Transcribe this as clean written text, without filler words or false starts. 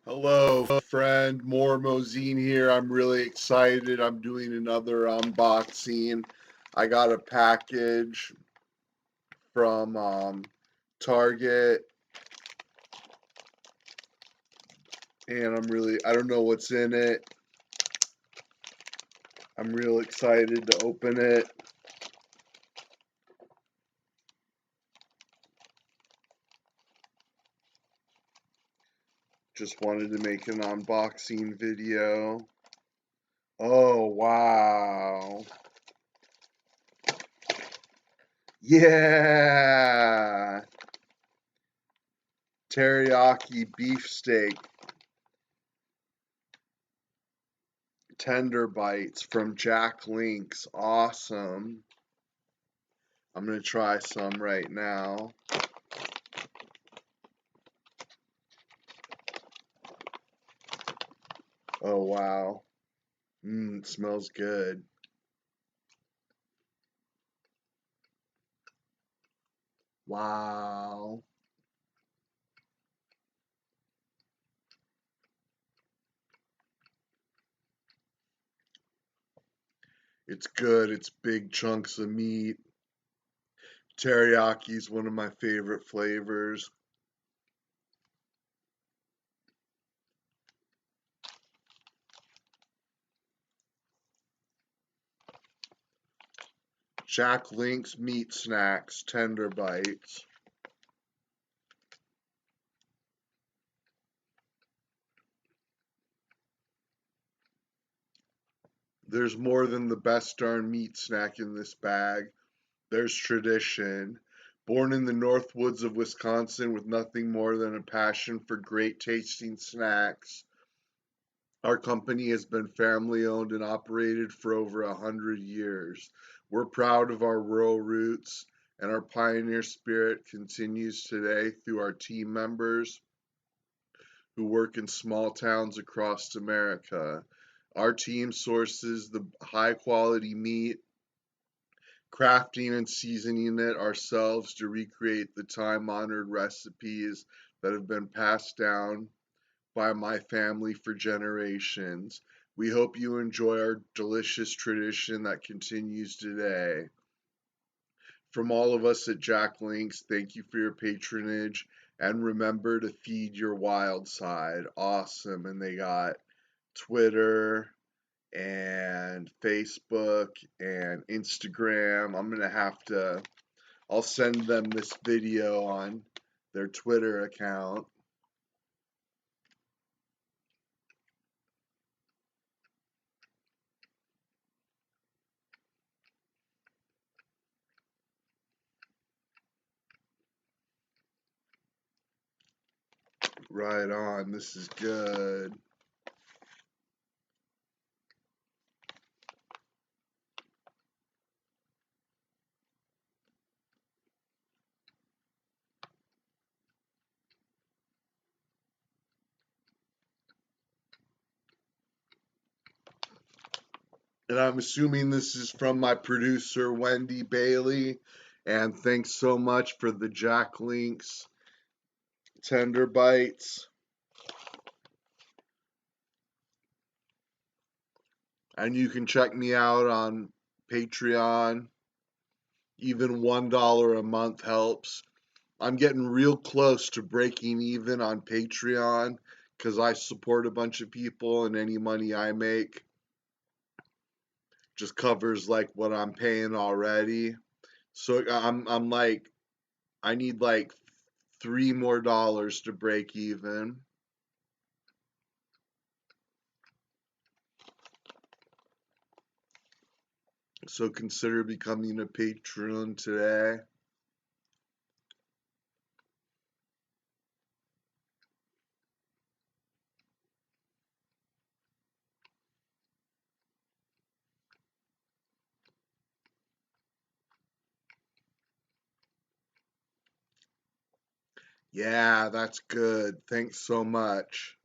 Hello, friend. More Mosine here. I'm really excited. I'm doing another unboxing. I got a package from Target, and I don't know what's in it. I'm real excited to open it. Just wanted to make an unboxing video. Oh, wow. Yeah! Teriyaki beefsteak. Tender bites from Jack Link's. Awesome. I'm going to try some right now. Oh, wow. It smells good. Wow. It's good. It's big chunks of meat. Teriyaki is one of my favorite flavors. Jack Link's meat snacks, tender bites. There's more than the best darn meat snack in this bag. There's tradition. Born in the North Woods of Wisconsin with nothing more than a passion for great tasting snacks, our company has been family owned and operated for over 100 years. We're proud of our rural roots, and our pioneer spirit continues today through our team members who work in small towns across America. Our team sources the high quality meat, crafting and seasoning it ourselves to recreate the time honored recipes that have been passed down by my family for generations. We hope you enjoy our delicious tradition that continues today. From all of us at Jack Links, thank you for your patronage, and remember to feed your wild side. Awesome. And they got Twitter and Facebook and Instagram. I'll send them this video on their Twitter account. Right on. This is good. And I'm assuming this is from my producer, Wendy Bailey. And thanks so much for the Jack Links Tender Bites. And you can check me out on Patreon. Even $1 a month helps. I'm getting real close to breaking even on Patreon because I support a bunch of people, and any money I make just covers like what I'm paying already. So I'm like, I need like $3 more to break even. So consider becoming a patron today. Yeah, that's good. Thanks so much.